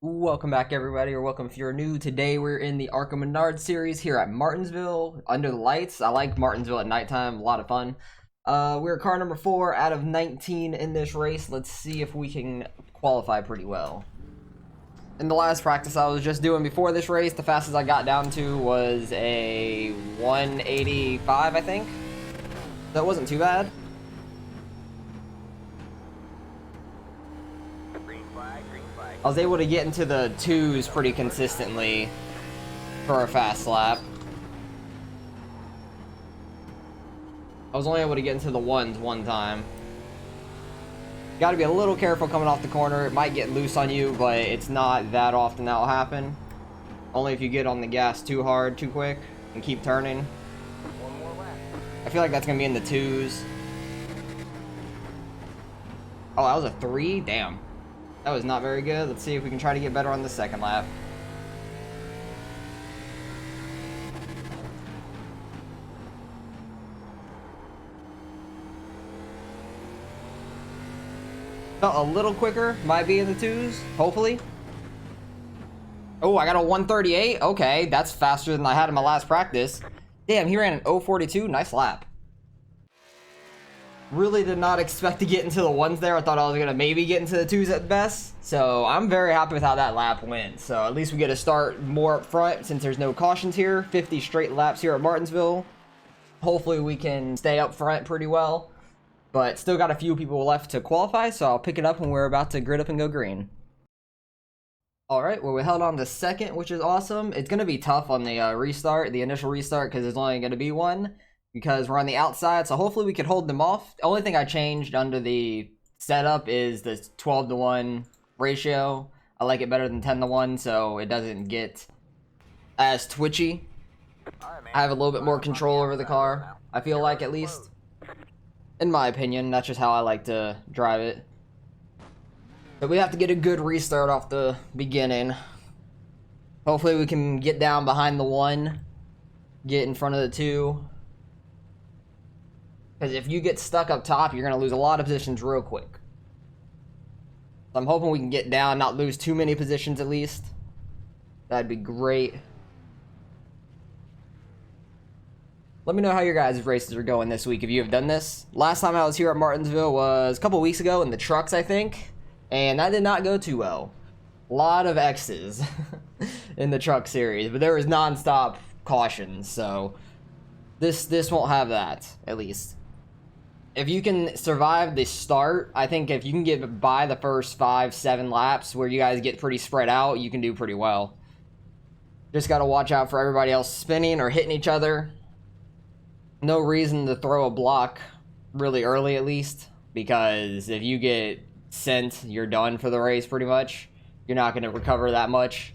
Welcome back, everybody, or welcome if you're new. Today we're in the Arca Menards series here at Martinsville under the lights. I like Martinsville at nighttime, a lot of fun. We're car number 4 out of 19 in this race. Let's see if we can qualify pretty well. In the last practice I was just doing before this race, the fastest I got down to was a 185, I think. That wasn't too bad. I was able to get into the 2s pretty consistently for a fast lap. I was only able to get into the 1s one time. Got to be a little careful coming off the corner. It might get loose on you, but it's not that often that'll happen. Only if you get on the gas too hard, too quick, and keep turning. One more lap. I feel like that's going to be in the 2s. Oh, that was a 3? Damn. That was not very good. Let's see if we can try to get better on the second lap. Felt a little quicker. Might be in the 2s, hopefully. Oh, I got a 138. Okay, that's faster than I had in my last practice. Damn, he ran an 042. Nice lap. Really did not expect to get into the 1s there. I thought I was going to maybe get into the 2s at best. So I'm very happy with how that lap went. So at least we get to start more up front since there's no cautions here. 50 straight laps here at Martinsville. Hopefully we can stay up front pretty well. But still got a few people left to qualify, so I'll pick it up when we're about to grid up and go green. Alright, well we held on to second, which is awesome. It's going to be tough on the restart, the initial restart, because there's only going to be one. Because we're on the outside, so hopefully we could hold them off. The only thing I changed under the setup is the 12-to-1 ratio. I like it better than 10-to-1, so it doesn't get as twitchy. I have a little bit more control over the car, I feel like, at least. In my opinion, that's just how I like to drive it. But we have to get a good restart off the beginning. Hopefully we can get down behind the 1, get in front of the 2. Because if you get stuck up top, you're going to lose a lot of positions real quick. So I'm hoping we can get down, not lose too many positions at least. That'd be great. Let me know how your guys' races are going this week if you have done this. Last time I was here at Martinsville was a couple weeks ago in the trucks, I think. And that did not go too well. A lot of X's in the truck series. But there was non-stop cautions, so this won't have that, at least. If you can survive the start, I think if you can get by the first 5-7 laps where you guys get pretty spread out, you can do pretty well. Just got to watch out for everybody else spinning or hitting each other. No reason to throw a block really early, at least, because if you get sent, you're done for the race pretty much. You're not going to recover that much.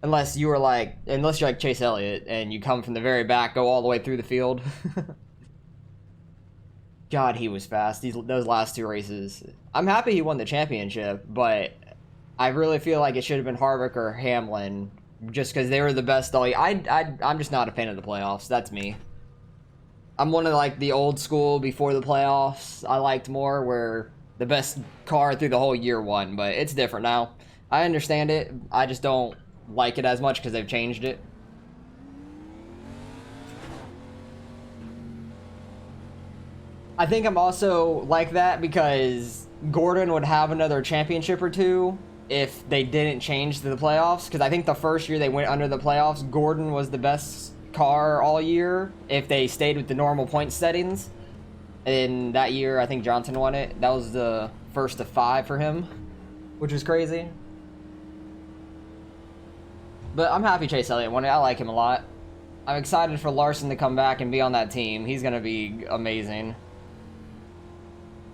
Unless you're like Chase Elliott and you come from the very back, go all the way through the field. God, he was fast. Those last 2 races. I'm happy he won the championship, but I really feel like it should have been Harvick or Hamlin, just because they were the best all year. I'm just not a fan of the playoffs. That's me. I'm one of like the old school before the playoffs. I liked more where the best car through the whole year won, but it's different now. I understand it. I just don't like it as much because they've changed it. I think I'm also like that because Gordon would have another championship or 2 if they didn't change to the playoffs. Because I think the first year they went under the playoffs, Gordon was the best car all year if they stayed with the normal point settings. And that year, I think Johnson won it. That was the first of 5 for him, which was crazy. But I'm happy Chase Elliott won it. I like him a lot. I'm excited for Larson to come back and be on that team. He's going to be amazing.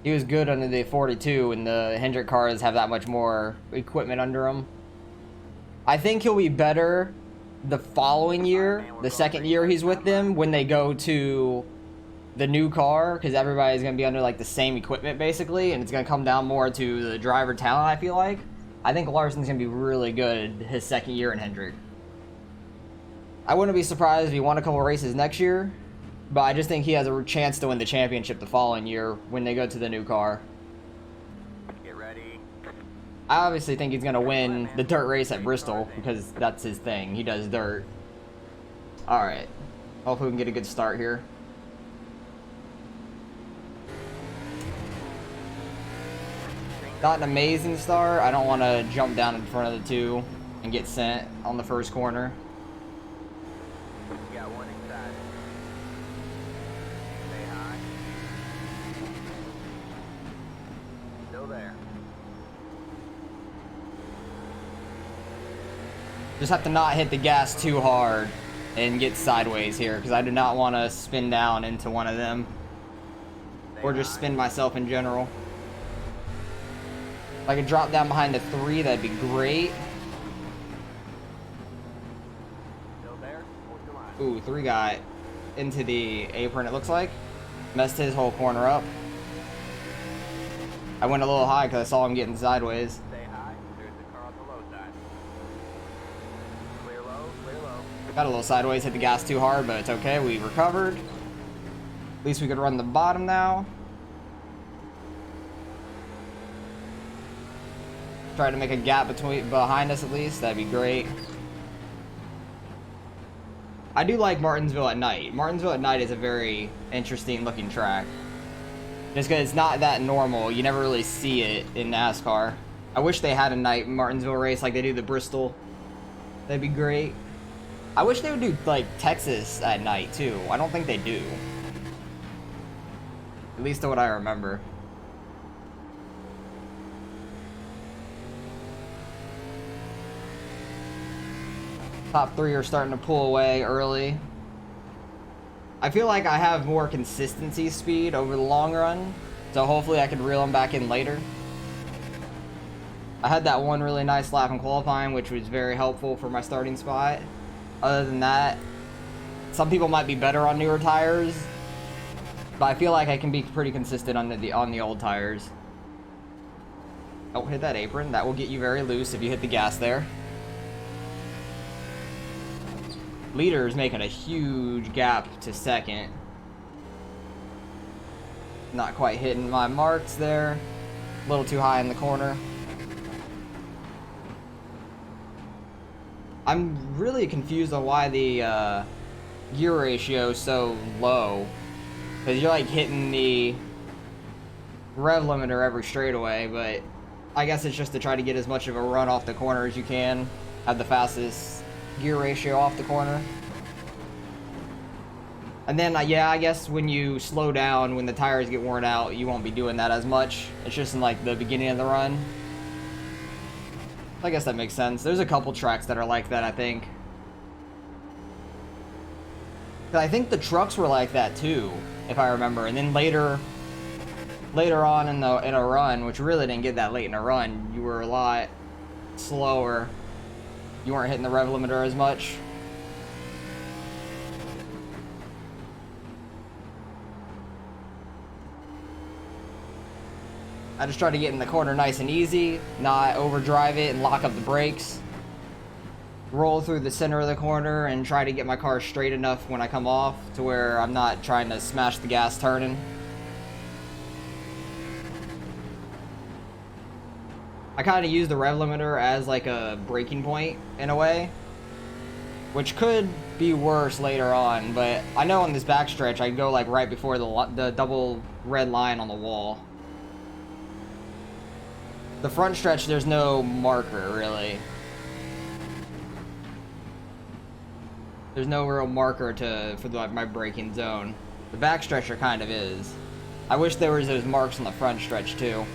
He was good under the 42, and the Hendrick cars have that much more equipment under them. I think he'll be better the following year, the second year he's with them, when they go to the new car, because everybody's going to be under like the same equipment basically, and it's going to come down more to the driver talent, I feel like. I think Larson's going to be really good his second year in Hendrick. I wouldn't be surprised if he won a couple races next year, but I just think he has a chance to win the championship the following year when they go to the new car. Get ready. I obviously think he's going to win the dirt race at Bristol because that's his thing. He does dirt. Alright. Hopefully we can get a good start here. Not an amazing start. I don't want to jump down in front of the two and get sent on the first corner. Got one inside. Stay high. Still there. Just have to not hit the gas too hard and get sideways here because I do not want to spin down into one of them or just spin myself in general. If I could drop down behind the 3, that'd be great. Still there? Hold your line. Ooh, 3 got into the apron, it looks like. Messed his whole corner up. I went a little high because I saw him getting sideways. Stay high. There's the car on the low side. Clear low, clear low. Got a little sideways, hit the gas too hard, but it's okay. We recovered. At least we could run the bottom now. Try to make a gap behind us at least. That'd be great. I do like Martinsville at night. Martinsville at night is a very interesting looking track. Just because it's not that normal. You never really see it in NASCAR. I wish they had a night Martinsville race like they do the Bristol. That'd be great. I wish they would do like Texas at night too. I don't think they do. At least to what I remember. Top 3 are starting to pull away early. I feel like I have more consistency speed over the long run, so hopefully I can reel them back in later. I had that one really nice lap in qualifying, which was very helpful for my starting spot. Other than that, some people might be better on newer tires, but I feel like I can be pretty consistent on the old tires. Don't hit that apron. That will get you very loose if you hit the gas there. Leader is making a huge gap to second. Not quite hitting my marks there. A little too high in the corner. I'm really confused on why the gear ratio is so low. Because you're like hitting the rev limiter every straightaway, but I guess it's just to try to get as much of a run off the corner as you can. Have the fastest gear ratio off the corner. And then, yeah, I guess when you slow down, when the tires get worn out, you won't be doing that as much. It's just in like the beginning of the run. I guess that makes sense. There's a couple tracks that are like that, I think. But I think the trucks were like that too, if I remember. And then later on in a run, which really didn't get that late in a run, you were a lot slower. You weren't hitting the rev limiter as much. I just try to get in the corner nice and easy, not overdrive it and lock up the brakes. Roll through the center of the corner and try to get my car straight enough when I come off to where I'm not trying to smash the gas turning. I kind of use the rev limiter as like a braking point in a way, which could be worse later on, but I know on this backstretch I go like right before the double red line on the wall. The front stretch, there's no marker really. There's no real marker for my braking zone. The backstretch there kind of is. I wish there was those marks on the front stretch too.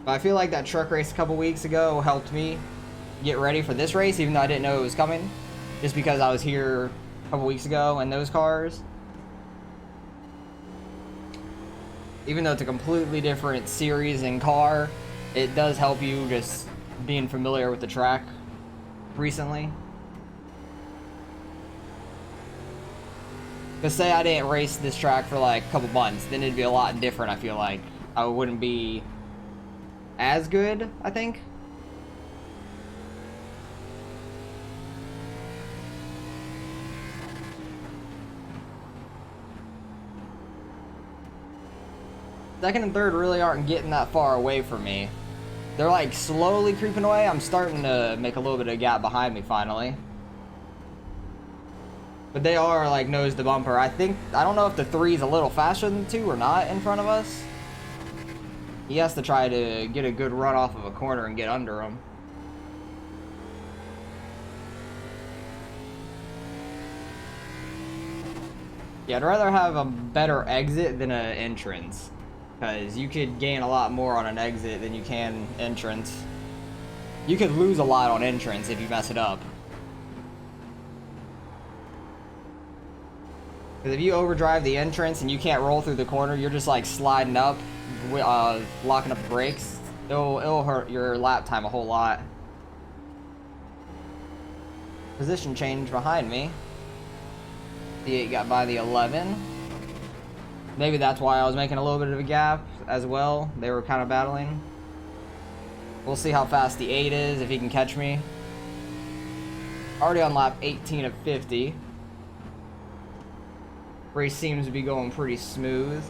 But I feel like that truck race a couple weeks ago helped me get ready for this race, even though I didn't know it was coming. Just because I was here a couple weeks ago in those cars. Even though it's a completely different series and car, it does help you just being familiar with the track recently. Because say I didn't race this track for like a couple months, then it'd be a lot different, I feel like. I wouldn't be as good, I think. Second and third really aren't getting that far away from me. They're like slowly creeping away. I'm starting to make a little bit of a gap behind me finally. But they are like nose to bumper. I don't know if the 3 is a little faster than the 2 or not in front of us. He has to try to get a good run off of a corner and get under him. Yeah, I'd rather have a better exit than an entrance. Because you could gain a lot more on an exit than you can entrance. You could lose a lot on entrance if you mess it up. Because if you overdrive the entrance and you can't roll through the corner, you're just like sliding up, locking up the brakes. It'll hurt your lap time a whole lot. Position change behind me. The 8 got by the 11. Maybe that's why I was making a little bit of a gap as well. They were kind of battling. We'll see how fast the 8 is, if he can catch me. Already on lap 18 of 50. Race seems to be going pretty smooth.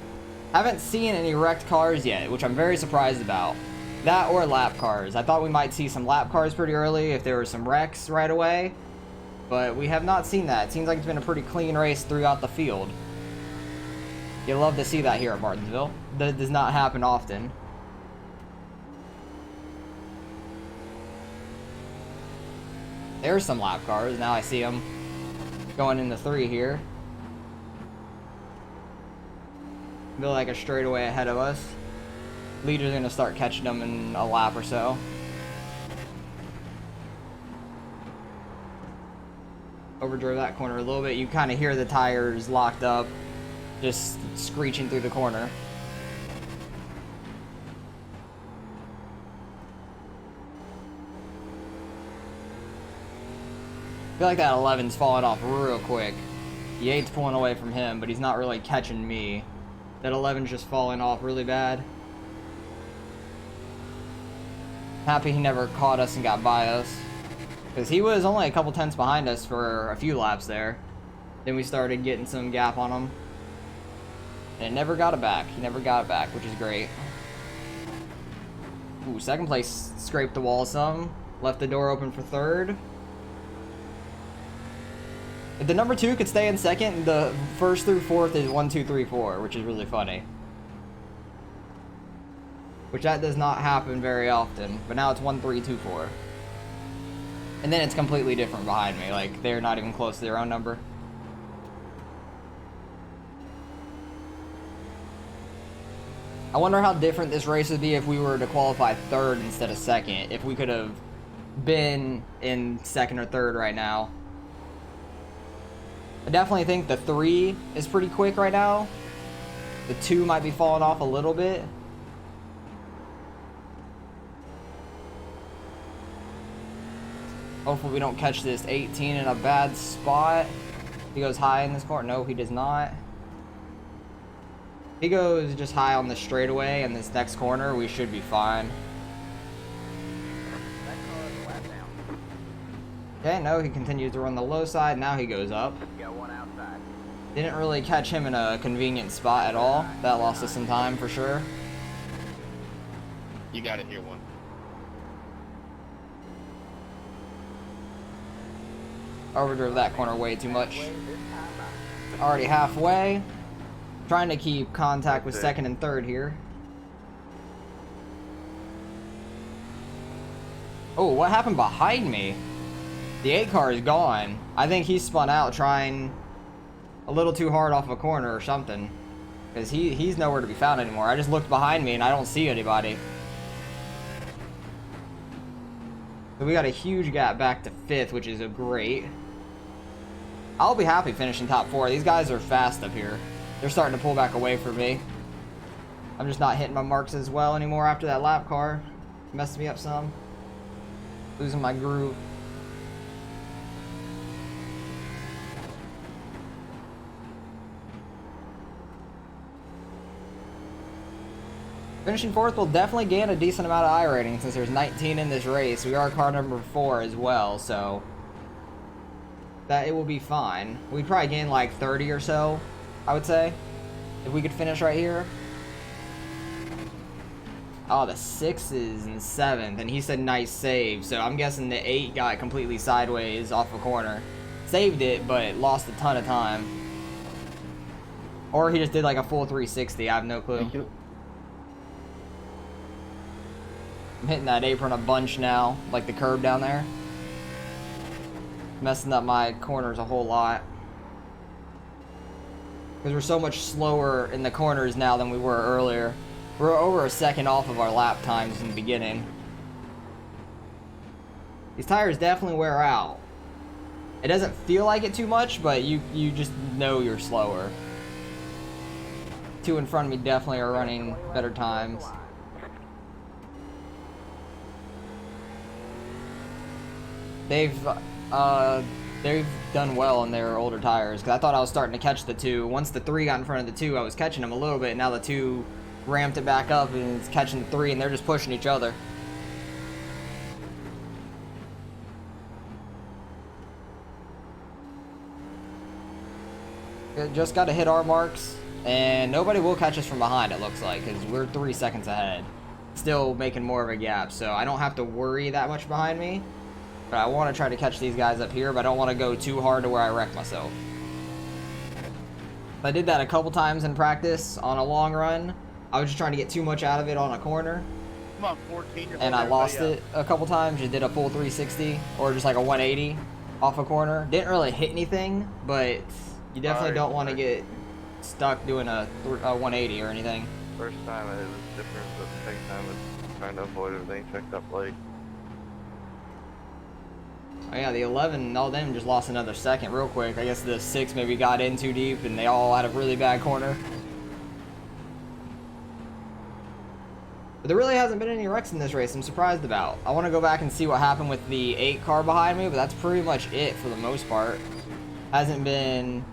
Haven't seen any wrecked cars yet, which I'm very surprised about. That or lap cars. I thought we might see some lap cars pretty early if there were some wrecks right away. But we have not seen that. It seems like it's been a pretty clean race throughout the field. You love to see that here at Martinsville. That does not happen often. There's some lap cars. Now I see them going into 3 here. Feel like a straightaway ahead of us. Leader's going to start catching them in a lap or so. Overdrove that corner a little bit. You kind of hear the tires locked up, just screeching through the corner. I feel like that 11's falling off real quick. The 8's pulling away from him, but he's not really catching me. That 11's just falling off really bad. Happy he never caught us and got by us. Because he was only a couple tenths behind us for a few laps there. Then we started getting some gap on him. And never got it back. He never got it back, which is great. Ooh, second place scraped the wall some. Left the door open for third. If the number 2 could stay in second, the first through fourth is 1, 2, 3, 4, which is really funny. Which that does not happen very often. But now it's 1, 3, 2, 4. And then it's completely different behind me. Like, they're not even close to their own number. I wonder how different this race would be if we were to qualify third instead of second. If we could have been in second or third right now. I definitely think the 3 is pretty quick right now. The 2 might be falling off a little bit. Hopefully we don't catch this 18 in a bad spot. He goes high in this corner. No, he does not. He goes just high on the straightaway in this next corner. We should be fine. That car is flat down. Okay, no, he continues to run the low side. Now he goes up. Got one outside. Didn't really catch him in a convenient spot at all. That lost us some time for sure. You got it here, one. Overdrove that corner way too much. Way this time out. Already halfway. Trying to keep contact with second and third here. Oh, what happened behind me? The 8 car is gone. I think he spun out trying a little too hard off a corner or something. Because he's nowhere to be found anymore. I just looked behind me and I don't see anybody. So we got a huge gap back to 5th, which is a great. I'll be happy finishing top 4. These guys are fast up here. They're starting to pull back away from me. I'm just not hitting my marks as well anymore after that lap car. Messed me up some. Losing my groove. Finishing 4th will definitely gain a decent amount of iRating since there's 19 in this race. We are car number 4 as well, so that it will be fine. We'd probably gain like 30 or so, I would say, if we could finish right here. Oh, the 6 is in 7th, and he said nice save. So I'm guessing the 8 got completely sideways off a corner. Saved it, but lost a ton of time. Or he just did like a full 360. I have no clue. Thank you. I'm hitting that apron a bunch now, like the curb down there. Messing up my corners a whole lot. Because we're so much slower in the corners now than we were earlier. We're over a second off of our lap times in the beginning. These tires definitely wear out. It doesn't feel like it too much, but you just know you're slower. 2 in front of me definitely are running better times. They've done well on their older tires, because I thought I was starting to catch the 2. Once the 3 got in front of the 2, I was catching them a little bit. Now the 2 ramped it back up and it's catching the 3, and they're just pushing each other. Just got to hit our marks, and nobody will catch us from behind, it looks like, because we're 3 seconds ahead. Still making more of a gap, so I don't have to worry that much behind me. But I want to try to catch these guys up here, but I don't want to go too hard to where I wreck myself. I did that a couple times in practice on a long run. I was just trying to get too much out of it on a corner. Come on, 14. And I lost it a couple times. Just did a full 360 or just like a 180 off a corner. Didn't really hit anything, but you definitely don't want to get stuck doing a 180 or anything. First time it was different, but the second time it's trying to avoid everything checked up late. Oh yeah, the 11, all them just lost another second real quick. I guess the 6 maybe got in too deep and they all had a really bad corner. But there really hasn't been any wrecks in this race I'm surprised about. I want to go back and see what happened with the 8 car behind me, but that's pretty much it for the most part. Hasn't been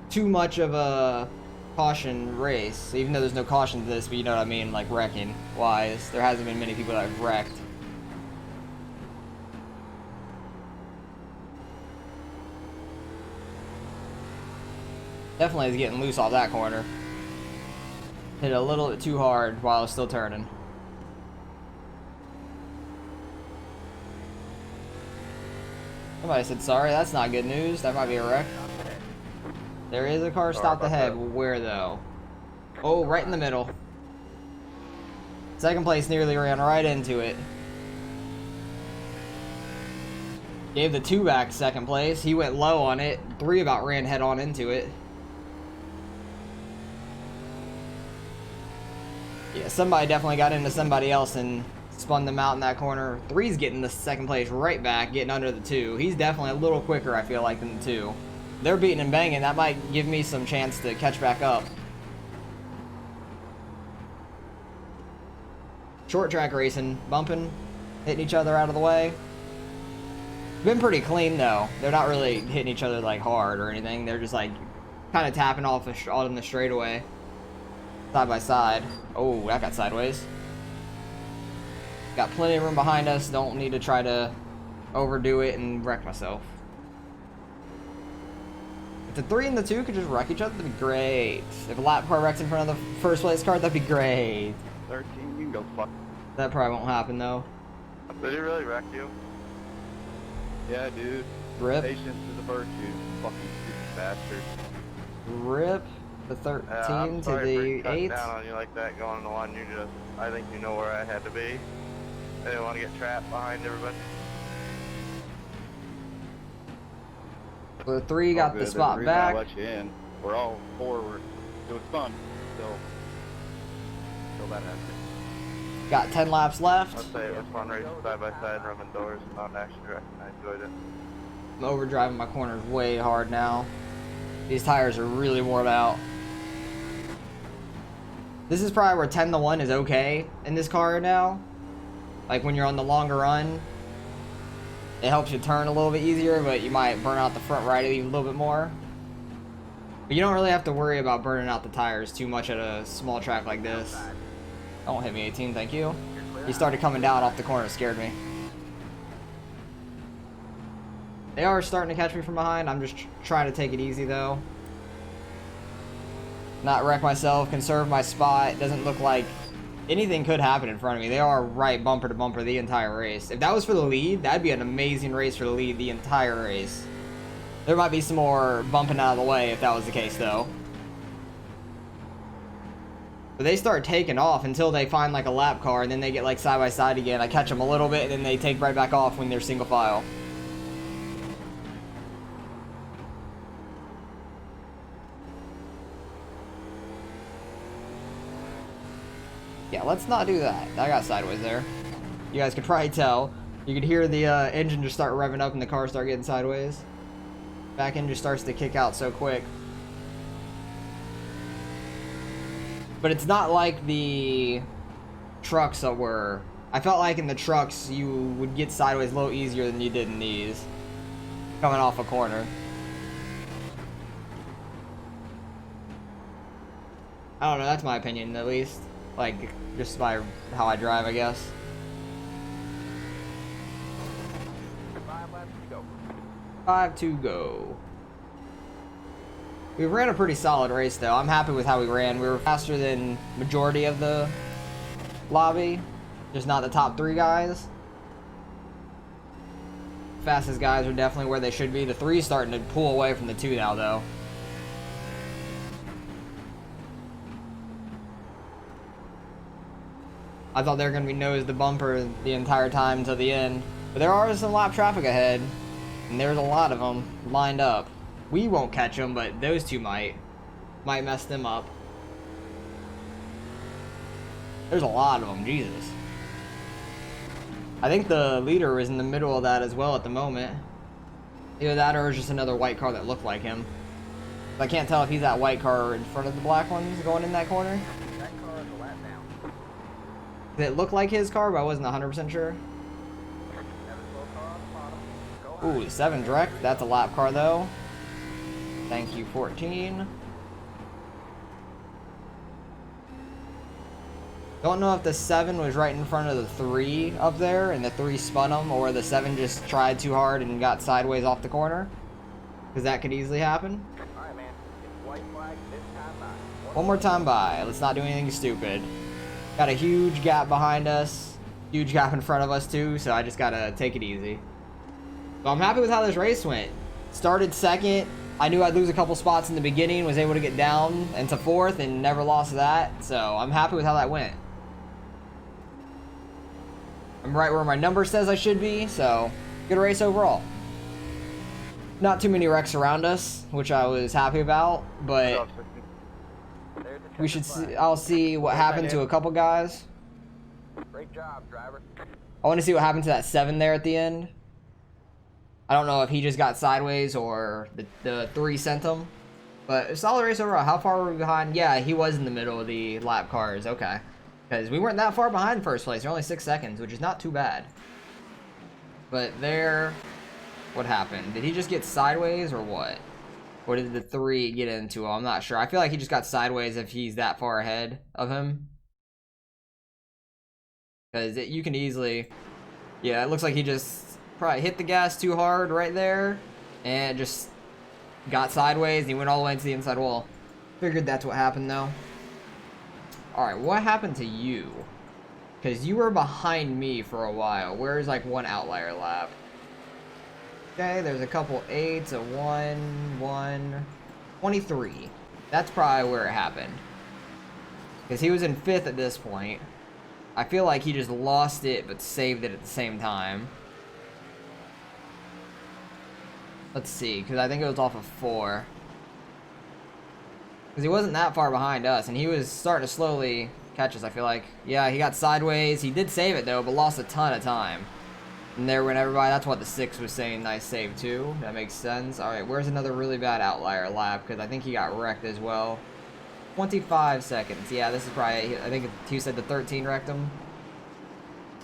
too much of a caution race, even though there's no caution to this, but you know what I mean, like wrecking wise. There hasn't been many people that have wrecked. Definitely is getting loose off that corner. Hit it a little bit too hard while I was still turning. Somebody said sorry, that's not good news. That might be a wreck. There is a car stopped ahead. Where though? Oh, right in the middle. Second place nearly ran right into it. Gave the 2 back second place. He went low on it. 3 about ran head on into it. Yeah, somebody definitely got into somebody else and spun them out in that corner. 3's getting the second place right back, getting under the 2. He's definitely a little quicker, I feel like, than the 2. They're beating and banging. That might give me some chance to catch back up. Short track racing, bumping, hitting each other out of the way. Been pretty clean though. They're not really hitting each other like hard or anything. They're just like kind of tapping off on the straightaway. Side by side. Oh, that got sideways. Got plenty of room behind us. Don't need to try to overdo it and wreck myself. If the 3 and the 2 could just wreck each other, that'd be great. If a lap car wrecks in front of the first place car, that'd be great. 13, you can go fuck. That probably won't happen though. Did he really wreck you? Yeah, dude. Rip. Patience is a virtue. Fucking stupid bastard. Rip the 13 I'm to sorry for the cutting 8. down on you like that going on the one. You just, I think you know where I had to be. I didn't want to get trapped behind everybody. The 3 got the spot back. Let you in. We're all forward. It was fun. Still that happened. Got 10 laps left. Let's say it was fun racing side by side, rubbing doors, not action direction. I enjoyed it. I'm overdriving my corners way hard now. These tires are really worn out. This is probably where 10 to 1 is okay in this car now. Like when you're on the longer run, it helps you turn a little bit easier, but you might burn out the front right a little bit more. But you don't really have to worry about burning out the tires too much at a small track like this. Don't hit me, 18, thank you. He started coming down off the corner, it scared me. They are starting to catch me from behind. I'm just trying to take it easy though. Not wreck myself, conserve my spot. It doesn't look like anything could happen in front of me. They are right bumper to bumper the entire race. If that was for the lead, that'd be an amazing race for the lead the entire race. There might be some more bumping out of the way if that was the case, though. But they start taking off until they find like a lap car, and then they get like side by side again. I catch them a little bit, and then they take right back off when they're single file. Yeah, let's not do that. I got sideways there. You guys could probably tell. You could hear the engine just start revving up and the car start getting sideways. Back end just starts to kick out so quick. But it's not like the trucks that were... I felt like in the trucks you would get sideways a little easier than you did in these. Coming off a corner. I don't know, that's my opinion at least. Like, just by how I drive, I guess. 5 laps to go. 5 to go. We ran a pretty solid race, though. I'm happy with how we ran. We were faster than majority of the lobby. Just not the top 3 guys. Fastest guys are definitely where they should be. The 3's starting to pull away from the 2 now, though. I thought they were going to be nose to bumper the entire time to the end. But there are some lap traffic ahead. And there's a lot of them lined up. We won't catch them, but those 2 might. Might mess them up. There's a lot of them, Jesus. I think the leader was in the middle of that as well at the moment. Either that or it was just another white car that looked like him. I can't tell if he's that white car in front of the black ones going in that corner. That car is a lap down. It looked like his car, but I wasn't 100% sure. Have a slow car on the bottom. Go high. Ooh, 7 direct. That's a lap car, though. Thank you, 14. Don't know if the 7 was right in front of the 3 up there, and the 3 spun him, or the 7 just tried too hard and got sideways off the corner. Because that could easily happen. Alright, man. It's white flag this time by. One more time by. Let's not do anything stupid. Got a huge gap behind us. Huge gap in front of us, too, so I just gotta take it easy. So I'm happy with how this race went. Started second. I knew I'd lose a couple spots in the beginning, was able to get down into 4th and never lost that. So I'm happy with how that went. I'm right where my number says I should be, so good race overall. Not too many wrecks around us, which I was happy about, but we should see, I'll see what happened to a couple guys. Great job, driver. I want to see what happened to that 7 there at the end. I don't know if he just got sideways or the 3 sent him. But a solid race overall. How far were we behind? Yeah, he was in the middle of the lap cars. Okay. Because we weren't that far behind first place. They're only 6 seconds, which is not too bad. But there... What happened? Did he just get sideways or what? Or did the 3 get into him? I'm not sure. I feel like he just got sideways if he's that far ahead of him. Because you can easily... Yeah, it looks like he just... Probably hit the gas too hard right there and just got sideways and he went all the way into the inside wall. Figured that's what happened though. Alright, what happened to you? Because you were behind me for a while. Where's like one outlier lap? Okay, there's a couple 8s, a 1, 23. That's probably where it happened. Because he was in 5th at this point. I feel like he just lost it but saved it at the same time. Let's see, because I think it was off of 4. Because he wasn't that far behind us, and he was starting to slowly catch us, I feel like. Yeah, he got sideways. He did save it, though, but lost a ton of time. And there went everybody. That's what the 6 was saying. Nice save, too. That makes sense. All right, where's another really bad outlier lap? Because I think he got wrecked as well. 25 seconds. Yeah, this is probably... I think he said the 13 wrecked him.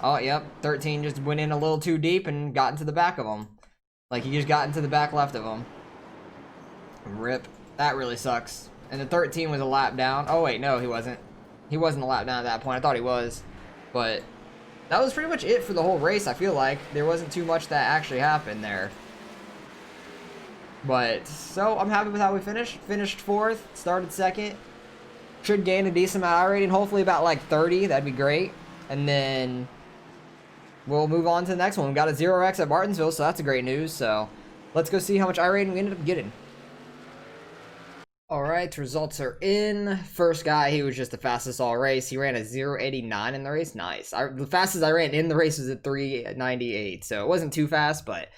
Oh, yep. 13 just went in a little too deep and got into the back of him. Like, he just got into the back left of him. Rip. That really sucks. And the 13 was a lap down. Oh, wait, no, he wasn't. He wasn't a lap down at that point. I thought he was. But that was pretty much it for the whole race, I feel like. There wasn't too much that actually happened there. But, so, I'm happy with how we finished. Finished 4th, started 2nd. should gain a decent amount of iRating, hopefully about like 30. That'd be great. And then we'll move on to the next one. We got a 0x at Martinsville, so that's a great news. So let's go see how much iRating we ended up getting. All right, results are in. First guy, he was just the fastest all race. He ran a 0.89 in the race. Nice. The fastest I ran in the race was at 3.98, so it wasn't too fast, but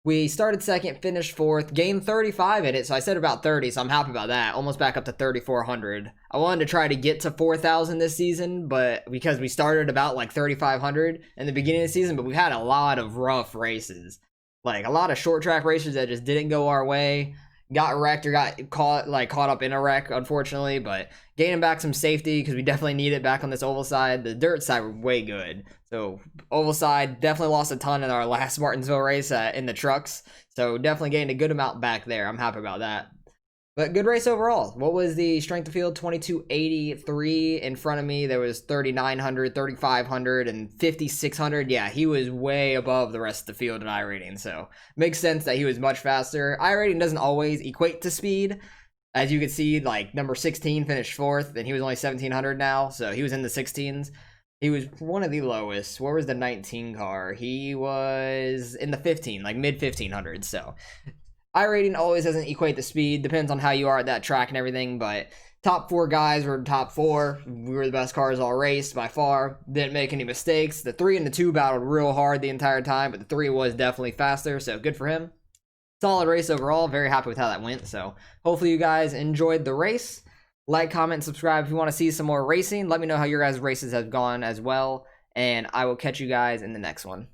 we started second, finished fourth, gained 35 in it, so I said about 30, so I'm happy about that. Almost back up to 3,400. I wanted to try to get to 4,000 this season, but because we started about like 3,500 in the beginning of the season, but we've had a lot of rough races. Like a lot of short track races that just didn't go our way. Got wrecked or got caught up in a wreck, unfortunately, but gaining back some safety because we definitely need it back on this oval side. The dirt side were way good. So oval side, definitely lost a ton in our last Martinsville race in the trucks. So definitely gained a good amount back there. I'm happy about that. But good race overall. What was the strength of field? 2283 in front of me. There was 3,900, 3,500, and 5,600. Yeah, he was way above the rest of the field in iRating. So makes sense that he was much faster. iRating doesn't always equate to speed. As you can see, like number 16 finished fourth, and he was only 1,700 now. So he was in the 16s. He was one of the lowest. Where was the 19 car? He was in the 15, like mid 1500s. So iRating always doesn't equate to speed. Depends on how you are at that track and everything, but top 4 guys were top 4. We were the best cars all race by far. Didn't make any mistakes. The 3 and the 2 battled real hard the entire time, but the 3 was definitely faster, so good for him. Solid race overall. Very happy with how that went, so hopefully you guys enjoyed the race. Like, comment, subscribe if you want to see some more racing. Let me know how your guys' races have gone as well, and I will catch you guys in the next one.